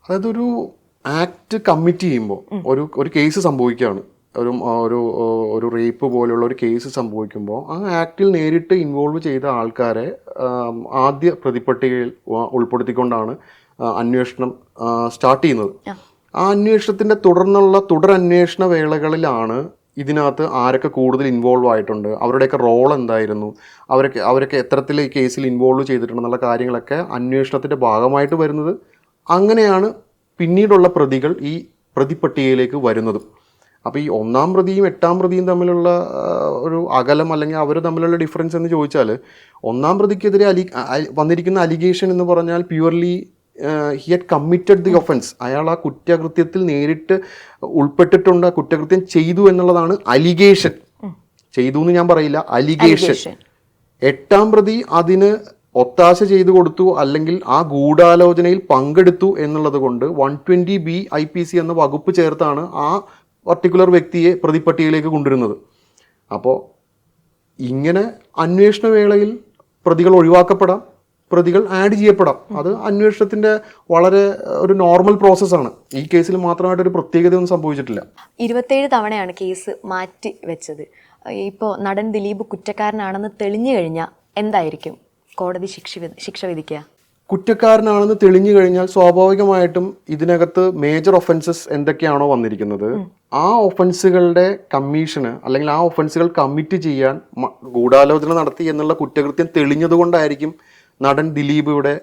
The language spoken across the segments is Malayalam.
അതായത് ഒരു ആക്ട് കമ്മിറ്റ് ചെയ്യുമ്പോൾ ഒരു കേസ് സംഭവിക്കുകയാണ്, ഒരു ഒരു ഒരു റേപ്പ് പോലെയുള്ള ഒരു കേസ് സംഭവിക്കുമ്പോൾ ആ ആക്ടിൽ നേരിട്ട് ഇൻവോൾവ് ചെയ്ത ആൾക്കാരെ ആദ്യ പ്രതിപട്ടികയിൽ ഉൾപ്പെടുത്തിക്കൊണ്ടാണ് അന്വേഷണം സ്റ്റാർട്ട് ചെയ്യുന്നത്. ആ അന്വേഷണത്തിൻ്റെ തുടരന്വേഷണ വേളകളിലാണ് ഇതിനകത്ത് ആരൊക്കെ കൂടുതൽ ഇൻവോൾവ് ആയിട്ടുണ്ട്, അവരുടെയൊക്കെ റോൾ എന്തായിരുന്നു, അവരൊക്കെ എത്തരത്തിൽ ഈ കേസിൽ ഇൻവോൾവ് ചെയ്തിട്ടുണ്ടെന്നുള്ള കാര്യങ്ങളൊക്കെ അന്വേഷണത്തിൻ്റെ ഭാഗമായിട്ട് വരുന്നത്. അങ്ങനെയാണ് പിന്നീടുള്ള പ്രതികൾ ഈ പ്രതിപട്ടികയിലേക്ക് വരുന്നതും. അപ്പോൾ ഈ 1-ാം പ്രതിയും 8-ാം പ്രതിയും തമ്മിലുള്ള ഒരു അകലം അല്ലെങ്കിൽ അവർ തമ്മിലുള്ള ഡിഫറൻസ് എന്ന് ചോദിച്ചാൽ, 1-ാം പ്രതിക്കെതിരെ വന്നിരിക്കുന്ന അലിഗേഷൻ എന്ന് പറഞ്ഞാൽ purely he had committed the offence. അയാൾ ആ കുറ്റകൃത്യത്തിൽ നേരിട്ട് ഉൾപ്പെട്ടിട്ടുണ്ട്, കുറ്റകൃത്യം ചെയ്തു എന്നുള്ളതാണ് അലിഗേഷൻ. ചെയ്തു എന്ന് ഞാൻ പറയില്ല, അലിഗേഷൻ. 8-ാം പ്രതി അതിന് ഒത്താശ ചെയ്തു കൊടുത്തു അല്ലെങ്കിൽ ആ ഗൂഢാലോചനയിൽ പങ്കെടുത്തു എന്നുള്ളത് കൊണ്ട് 120B IPC എന്ന വകുപ്പ് ചേർത്താണ് ആ പർട്ടിക്കുലർ വ്യക്തിയെ പ്രതിപട്ടികയിലേക്ക് കൊണ്ടുവരുന്നത്. അപ്പോൾ ഇങ്ങനെ അന്വേഷണ വേളയിൽ പ്രതികൾ ഒഴിവാക്കപ്പെടാം, പ്രതികൾ ആഡ് ചെയ്യപ്പെടാം. അത് അന്വേഷണത്തിൻ്റെ വളരെ ഒരു നോർമൽ പ്രോസസ്സാണ്. ഈ കേസിൽ മാത്രമായിട്ടൊരു പ്രത്യേകതയൊന്നും സംഭവിച്ചിട്ടില്ല. 27 തവണയാണ് കേസ് മാറ്റി വെച്ചത്. ഇപ്പോൾ നടൻ ദിലീപ് കുറ്റക്കാരനാണെന്ന് തെളിഞ്ഞു കഴിഞ്ഞാൽ എന്തായിരിക്കും കോടതി ശിക്ഷ വിധിക്കുക? കുറ്റക്കാരനാണെന്ന് തെളിഞ്ഞു കഴിഞ്ഞാൽ സ്വാഭാവികമായിട്ടും ഇതിനകത്ത് മേജർ ഒഫൻസസ് എന്തൊക്കെയാണോ വന്നിരിക്കുന്നത് ആ ഒഫൻസുകളുടെ കമ്മീഷന് അല്ലെങ്കിൽ ആ ഒഫൻസുകൾ കമ്മിറ്റ് ചെയ്യാൻ ഗൂഢാലോചന നടത്തി എന്നുള്ള കുറ്റകൃത്യം തെളിഞ്ഞതുകൊണ്ടായിരിക്കും നടൻ ദിലീപ് ഇവിടെ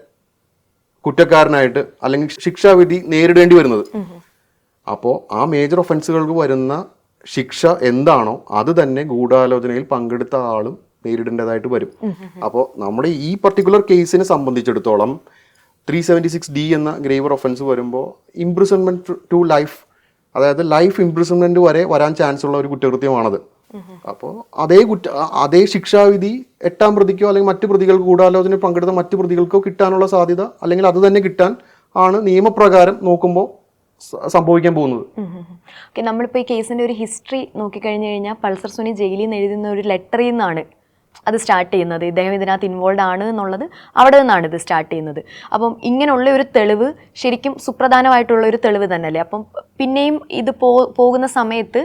കുറ്റക്കാരനായിട്ട് അല്ലെങ്കിൽ ശിക്ഷാവിധി നേരിടേണ്ടി വരുന്നത്. അപ്പോൾ ആ മേജർ ഒഫൻസുകൾക്ക് വരുന്ന ശിക്ഷ എന്താണോ അത് തന്നെ ഗൂഢാലോചനയിൽ പങ്കെടുത്ത ആളും നേരിടേണ്ടതായിട്ട് വരും. അപ്പോൾ നമ്മുടെ ഈ പർട്ടിക്കുലർ കേസിനെ സംബന്ധിച്ചിടത്തോളം 376D എന്ന ഗ്രേവർ ഒഫൻസ് വരുമ്പോൾ ഇംപ്രിസൺമെന്റ് ടു ലൈഫ്, അതായത് ലൈഫ് ഇംപ്രിസൺമെന്റ് വരെ വരാൻ ചാൻസ് ഉള്ള ഒരു കുറ്റകൃത്യമാണത്. അപ്പോൾ അതേ ശിക്ഷാവിധി 8-ാം പ്രതിക്കോ അല്ലെങ്കിൽ മറ്റു പ്രതികൾക്ക് ഗൂഢാലോചനയിൽ പങ്കെടുത്ത മറ്റു പ്രതികൾക്കോ കിട്ടാനുള്ള സാധ്യത അല്ലെങ്കിൽ അത് തന്നെ കിട്ടാൻ ആണ് നിയമപ്രകാരം നോക്കുമ്പോൾ സംഭവിക്കാൻ പോകുന്നത്. നമ്മളിപ്പോൾ ഈ കേസിൻ്റെ ഒരു ഹിസ്റ്ററി നോക്കിക്കഴിഞ്ഞു കഴിഞ്ഞാൽ പൾസർ സുനി ജയിലിൽ നിന്ന് എഴുതുന്ന ഒരു ലെറ്ററിൽ നിന്നാണ് അത് സ്റ്റാർട്ട് ചെയ്യുന്നത്. ഇദ്ദേഹം ഇതിനകത്ത് ഇൻവോൾവ് ആണ് എന്നുള്ളത് അവിടെ നിന്നാണ് ഇത് സ്റ്റാർട്ട് ചെയ്യുന്നത്. അപ്പം ഇങ്ങനെയുള്ള ഒരു തെളിവ് ശരിക്കും സുപ്രധാനമായിട്ടുള്ള ഒരു തെളിവ് തന്നെയല്ലേ? അപ്പം പിന്നെയും ഇത് പോകുന്ന സമയത്ത്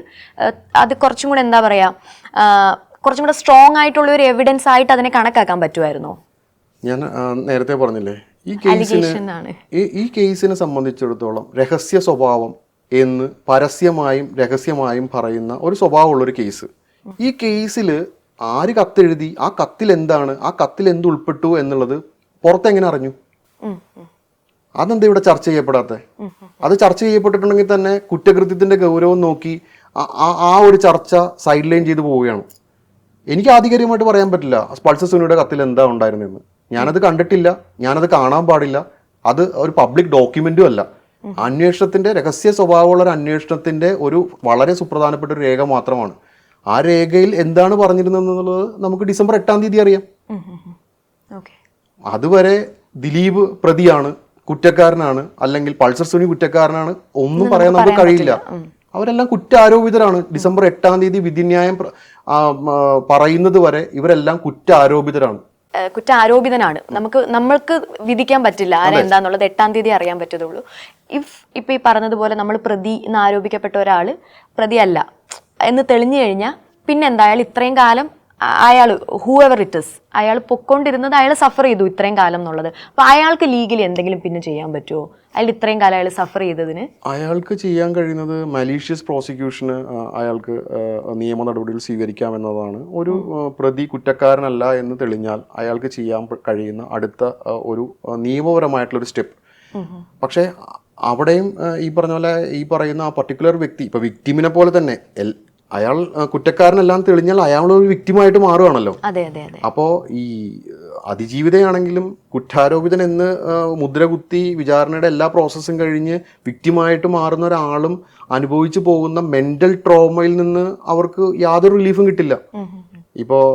അത് കുറച്ചും കൂടെ എന്താ പറയുക, കുറച്ചും കൂടെ സ്ട്രോങ് ആയിട്ടുള്ള ഒരു എവിഡൻസ് ആയിട്ട് അതിനെ കണക്കാക്കാൻ പറ്റുമായിരുന്നോ? ഞാൻ നേരത്തെ പറഞ്ഞില്ലേ, ഈ കേസിനെ സംബന്ധിച്ചിടത്തോളം രഹസ്യ സ്വഭാവം എന്ന് പരസ്യമായും രഹസ്യമായും പറയുന്ന ഒരു സ്വഭാവമുള്ളൊരു കേസ്. ഈ കേസിൽ ആര് കത്തെഴുതി, ആ കത്തിൽ എന്താണ്, ആ കത്തിൽ എന്ത് ഉൾപ്പെട്ടു എന്നുള്ളത് പുറത്തെങ്ങനെ അറിഞ്ഞു? അതെന്താ ഇവിടെ ചർച്ച ചെയ്യപ്പെടാത്ത? അത് ചർച്ച ചെയ്യപ്പെട്ടിട്ടുണ്ടെങ്കിൽ തന്നെ കുറ്റകൃത്യത്തിന്റെ ഗൗരവം നോക്കി ആ ഒരു ചർച്ച സൈഡ് ലൈൻ ചെയ്ത് പോവുകയാണ്. എനിക്ക് ആധികാരികമായിട്ട് പറയാൻ പറ്റില്ല പൾസർ സുനിയുടെ കത്തിൽ എന്താ ഉണ്ടായിരുന്നെന്ന്. ഞാനത് കണ്ടിട്ടില്ല, ഞാനത് കാണാൻ പാടില്ല, അത് ഒരു പബ്ലിക് ഡോക്യുമെന്റും അല്ല. അന്വേഷണത്തിന്റെ രഹസ്യ സ്വഭാവമുള്ള ഒരു അന്വേഷണത്തിന്റെ ഒരു വളരെ സുപ്രധാനപ്പെട്ട ഒരു രേഖ മാത്രമാണ്. ആ രേഖയിൽ എന്താണ് പറഞ്ഞിരുന്നതെന്നുള്ളത് നമുക്ക് ഡിസംബർ 8-ാം തീയതി അറിയാം. അതുവരെ ദിലീപ് പ്രതിയാണ്, കുറ്റക്കാരനാണ്, അല്ലെങ്കിൽ പൾസർ സുനി കുറ്റക്കാരനാണ് ഒന്നും പറയാൻ നമുക്ക് കഴിയില്ല. അവരെല്ലാം കുറ്റാരോപിതരാണ്. ഡിസംബർ 8-ാം തീയതി വിധിന്യായം പറയുന്നത് വരെ ഇവരെല്ലാം കുറ്റാരോപിതരാണ്. കുറ്റാരോപിതനാണ്. നമ്മൾക്ക് വിധിക്കാൻ പറ്റില്ല ആരെന്താന്നുള്ളത്. 8-ാം തീയതി അറിയാൻ പറ്റത്തുള്ളൂ. ഇപ്പൊ ഈ പറഞ്ഞതുപോലെ നമ്മൾ പ്രതി എന്ന് ആരോപിക്കപ്പെട്ട ഒരാൾ പ്രതിയല്ല എന്ന് തെളിഞ്ഞു കഴിഞ്ഞാൽ പിന്നെ എന്താ, അയാൾ ഇത്രയും കാലം അയാൾ ഹൂഎവർ ഇറ്റ് ഇസ് അയാൾ പൊക്കോണ്ടിരുന്നത് അയാൾ സഫർ ചെയ്തു ഇത്രയും കാലം എന്നുള്ളത്. അപ്പൊ അയാൾക്ക് ലീഗലി എന്തെങ്കിലും പിന്നെ ചെയ്യാൻ പറ്റുമോ? അയാൾ ഇത്രയും കാലം അയാൾ സഫർ ചെയ്തതിന് അയാൾക്ക് ചെയ്യാൻ കഴിയുന്നത് മലീഷ്യസ് പ്രോസിക്യൂഷന് അയാൾക്ക് നിയമ നടപടികൾ സ്വീകരിക്കാമെന്നതാണ്. ഒരു പ്രതി കുറ്റക്കാരനല്ല എന്ന് തെളിഞ്ഞാൽ അയാൾക്ക് ചെയ്യാൻ കഴിയുന്ന അടുത്ത ഒരു നിയമപരമായിട്ടുള്ളൊരു സ്റ്റെപ്പ്. പക്ഷേ അവിടെയും ഈ പറഞ്ഞ പോലെ ഈ പറയുന്ന ആ പർട്ടിക്കുലർ വ്യക്തി ഇപ്പൊ വിക്ടിമിനെ പോലെ തന്നെ അയാൾ കുറ്റക്കാരനെല്ലാം തെളിഞ്ഞാൽ അയാൾ ഒരു വിക്ടിമായിട്ട് മാറുകയാണല്ലോ. അപ്പോൾ ഈ അതിജീവിതയാണെങ്കിലും കുറ്റാരോപിതൻ എന്ന് മുദ്രകുത്തി വിചാരണയുടെ എല്ലാ പ്രോസസ്സും കഴിഞ്ഞ് വിക്ടിമായിട്ട് മാറുന്ന ഒരാളും അനുഭവിച്ചു പോകുന്ന മെന്റൽ ട്രോമയിൽ നിന്ന് അവർക്ക് യാതൊരു റിലീഫും കിട്ടില്ല. ഇപ്പോൾ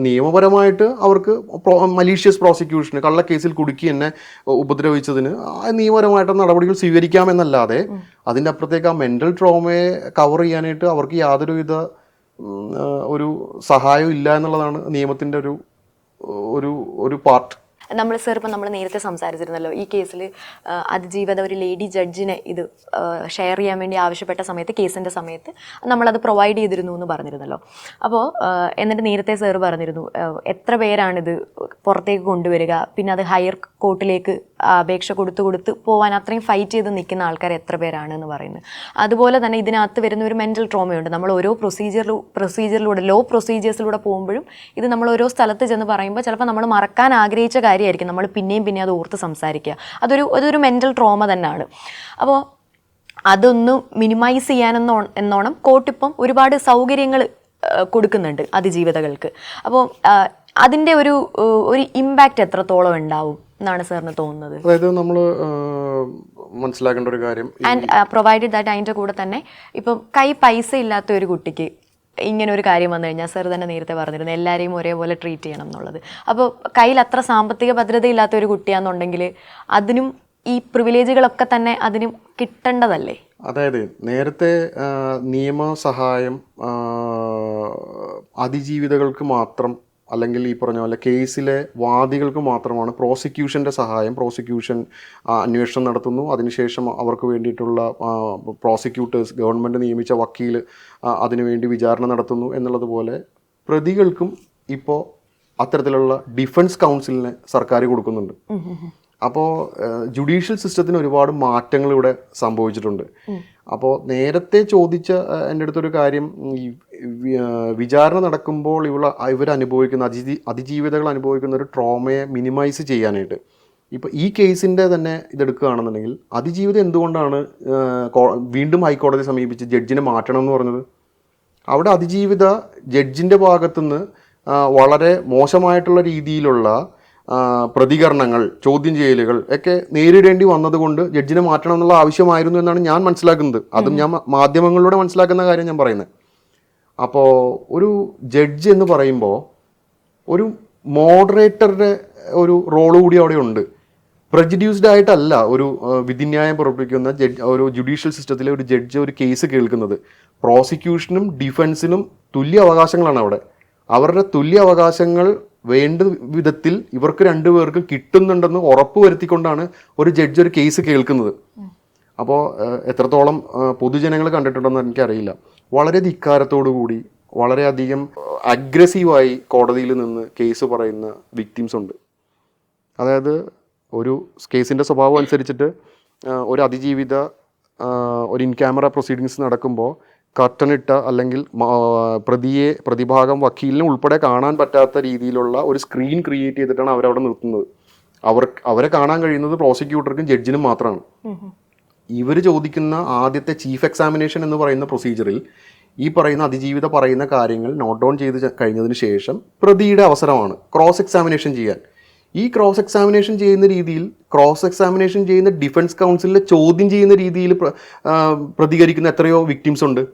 നിയമപരമായിട്ട് അവർക്ക് മലീഷ്യസ് പ്രോസിക്യൂഷന് കള്ളക്കേസിൽ കുടുക്കി എന്നെ ഉപദ്രവിച്ചതിന് നിയമപരമായിട്ട് നടപടികൾ സ്വീകരിക്കാമെന്നല്ലാതെ അതിൻ്റെ അപ്പുറത്തേക്ക് ആ മെൻ്റൽ ട്രോമയെ കവർ ചെയ്യാനായിട്ട് അവർക്ക് യാതൊരുവിധ ഒരു സഹായവും ഇല്ല എന്നുള്ളതാണ് നിയമത്തിൻ്റെ ഒരു പാർട്ട്. നമ്മൾ സർ ഇപ്പം നമ്മൾ നേരത്തെ സംസാരിച്ചിരുന്നല്ലോ ഈ കേസിൽ അതിജീവിത ഒരു ലേഡി ജഡ്ജിനെ ഇത് ഷെയർ ചെയ്യാൻ വേണ്ടി ആവശ്യപ്പെട്ട സമയത്ത് കേസിൻ്റെ സമയത്ത് നമ്മളത് പ്രൊവൈഡ് ചെയ്തിരുന്നു എന്ന് പറഞ്ഞിരുന്നല്ലോ. അപ്പോൾ എന്നിട്ട് നേരത്തെ സർ പറഞ്ഞിരുന്നു എത്ര പേരാണിത് പുറത്തേക്ക് കൊണ്ടുവരിക, പിന്നെ അത് ഹയർ കോർട്ടിലേക്ക് അപേക്ഷ കൊടുത്ത് പോകാൻ അത്രയും ഫൈറ്റ് ചെയ്ത് നിൽക്കുന്ന ആൾക്കാർ എത്ര പേരാണെന്ന് പറയുന്നത്. അതുപോലെ തന്നെ ഇതിനകത്ത് വരുന്ന ഒരു മെൻ്റൽ ട്രോമയുണ്ട്. നമ്മൾ ഓരോ പ്രൊസീജിയറിലൂടെ ലോ പ്രൊസീജിയേഴ്സിലൂടെ പോകുമ്പോഴും ഇത് നമ്മൾ ഓരോ സ്ഥലത്ത് ചെന്ന് പറയുമ്പോൾ ചിലപ്പോൾ നമ്മൾ മറക്കാൻ ആഗ്രഹിച്ച കാര്യമായിരിക്കും നമ്മൾ പിന്നെ അത് ഓർത്ത് സംസാരിക്കുക. അതൊരു മെൻ്റൽ ട്രോമ തന്നെയാണ്. അപ്പോൾ അതൊന്ന് മിനിമൈസ് ചെയ്യാനെന്നോണം കോർട്ടിപ്പം ഒരുപാട് സൗകര്യങ്ങൾ കൊടുക്കുന്നുണ്ട് അതിജീവിതകൾക്ക്. അപ്പോൾ അതിൻ്റെ ഒരു ഇമ്പാക്റ്റ് എത്രത്തോളം ഉണ്ടാവും എന്നാണ് സാറിന് തോന്നുന്നത്? അതായത് നമ്മൾ മനസ്സിലാക്കേണ്ട ഒരു കാര്യം, ആൻഡ് പ്രൊവൈഡഡ് ദാറ്റ് അതിൻ്റെ കൂടെ തന്നെ ഇപ്പം പൈസ ഇല്ലാത്ത ഒരു കുട്ടിക്ക് ഇങ്ങനെ ഒരു കാര്യം വന്നു കഴിഞ്ഞാൽ സാർ തന്നെ നേരത്തെ പറഞ്ഞിരുന്നു എല്ലാവരെയും ഒരേപോലെ ട്രീറ്റ് ചെയ്യണം എന്നുള്ളത്. അപ്പോൾ കയ്യിൽ അത്ര സാമ്പത്തിക ഭദ്രതയില്ലാത്ത ഒരു കുട്ടിയാണെന്നുണ്ടെങ്കിൽ അതിനും ഈ പ്രിവിലേജുകളൊക്കെ തന്നെ അതിനും കിട്ടേണ്ടതല്ലേ? അതായത് നേരത്തെ നിയമസഹായം അതിജീവിതകൾക്ക് മാത്രം, അല്ലെങ്കിൽ ഈ പറഞ്ഞ പോലെ കേസിലെ വാദികൾക്ക് മാത്രമാണ് പ്രോസിക്യൂഷൻ്റെ സഹായം. പ്രോസിക്യൂഷൻ അന്വേഷണം നടത്തുന്നു, അതിനുശേഷം അവർക്ക് വേണ്ടിയിട്ടുള്ള പ്രോസിക്യൂട്ടേഴ്സ്, ഗവൺമെൻറ് നിയമിച്ച വക്കീൽ അതിനുവേണ്ടി വിചാരണ നടത്തുന്നു എന്നുള്ളതുപോലെ പ്രതികൾക്കും ഇപ്പോൾ അത്തരത്തിലുള്ള ഡിഫൻസ് കൗൺസിലിനെ സർക്കാർ കൊടുക്കുന്നുണ്ട്. അപ്പോൾ ജുഡീഷ്യൽ സിസ്റ്റത്തിന് ഒരുപാട് മാറ്റങ്ങൾ ഇവിടെ സംഭവിച്ചിട്ടുണ്ട്. അപ്പോൾ നേരത്തെ ചോദിച്ച എൻ്റെ അടുത്തൊരു കാര്യം, ഈ വിചാരണ നടക്കുമ്പോൾ ഇവരനുഭവിക്കുന്ന അതിജീവിതകൾ അനുഭവിക്കുന്ന ഒരു ട്രോമയെ മിനിമൈസ് ചെയ്യാനായിട്ട് ഇപ്പോൾ ഈ കേസിൻ്റെ തന്നെ ഇതെടുക്കുകയാണെന്നുണ്ടെങ്കിൽ അതിജീവിതം എന്തുകൊണ്ടാണ് വീണ്ടും ഹൈക്കോടതിയെ സമീപിച്ച് ജഡ്ജിനെ മാറ്റണം എന്ന് പറഞ്ഞത്? അവിടെ അതിജീവിത ജഡ്ജിൻ്റെ ഭാഗത്തുനിന്ന് വളരെ മോശമായിട്ടുള്ള രീതിയിലുള്ള പ്രതികരണങ്ങൾ, ചോദ്യം ചെയ്യലുകൾ ഒക്കെ നേരിടേണ്ടി വന്നതുകൊണ്ട് ജഡ്ജിനെ മാറ്റണം എന്നുള്ള ആവശ്യമായിരുന്നു എന്നാണ് ഞാൻ മനസ്സിലാക്കുന്നത്. അതും ഞാൻ മാധ്യമങ്ങളിലൂടെ മനസ്സിലാക്കുന്ന കാര്യം ഞാൻ പറയുന്നത്. അപ്പോൾ ഒരു ജഡ്ജ് എന്ന് പറയുമ്പോൾ ഒരു മോഡറേറ്ററുടെ ഒരു റോള് കൂടി അവിടെ ഉണ്ട്. പ്രജുഡ്യൂസ്ഡ് ആയിട്ടല്ല ഒരു വിധിന്യായം പുറപ്പെടുവിക്കുന്ന ഒരു ജുഡീഷ്യൽ സിസ്റ്റത്തിലെ ഒരു ജഡ്ജ് ഒരു കേസ് കേൾക്കുന്നത്. പ്രോസിക്യൂഷനും ഡിഫൻസിനും തുല്യ അവകാശങ്ങളാണ് അവിടെ. അവരുടെ തുല്യ അവകാശങ്ങൾ വേണ്ട വിധത്തിൽ ഇവർക്ക് രണ്ടുപേർക്കും കിട്ടുന്നുണ്ടെന്ന് ഉറപ്പ് വരുത്തിക്കൊണ്ടാണ് ഒരു ജഡ്ജ് ഒരു കേസ് കേൾക്കുന്നത്. അപ്പോൾ എത്രത്തോളം പൊതുജനങ്ങൾ കണ്ടിട്ടുണ്ടെന്ന് എനിക്കറിയില്ല. വളരെ ധിക്കാരത്തോടു കൂടി വളരെയധികം അഗ്രസീവായി കോടതിയിൽ നിന്ന് കേസ് പറയുന്ന വിക്ടിംസ് ഉണ്ട്. അതായത് ഒരു കേസിൻ്റെ സ്വഭാവം അനുസരിച്ചിട്ട് ഒരു അതിജീവിത ഒരു ഇൻ ക്യാമറ പ്രൊസീഡിങ്സ് നടക്കുമ്പോൾ കർട്ടനിട്ട അല്ലെങ്കിൽ പ്രതിഭാഗം വക്കീലിനും ഉൾപ്പെടെ കാണാൻ പറ്റാത്ത രീതിയിലുള്ള ഒരു സ്ക്രീൻ ക്രിയേറ്റ് ചെയ്തിട്ടാണ് അവരവിടെ നിർത്തുന്നത്. അവരെ കാണാൻ കഴിയുന്നത് പ്രോസിക്യൂട്ടർക്കും ജഡ്ജിനും മാത്രമാണ്. ഇവർ ചോദിക്കുന്ന ആദ്യത്തെ ചീഫ് എക്സാമിനേഷൻ എന്ന് പറയുന്ന പ്രൊസീജിയറിൽ ഈ പറയുന്ന അതിജീവിത പറയുന്ന കാര്യങ്ങൾ നോട്ട് ഡൗൺ ചെയ്ത് കഴിഞ്ഞതിന് ശേഷം പ്രതിയുടെ അവസരമാണ് ക്രോസ് എക്സാമിനേഷൻ ചെയ്യാൻ. ഈ ക്രോസ് എക്സാമിനേഷൻ ചെയ്യുന്ന രീതിയിൽ ക്രോസ് എക്സാമിനേഷൻ ചെയ്യുന്ന ഡിഫൻസ് കൗൺസിലിനെ ചോദ്യം ചെയ്യുന്ന രീതിയിൽ പ്രതികരിക്കുന്ന എത്രയോ വിക്ടിംസ് ഉണ്ട്.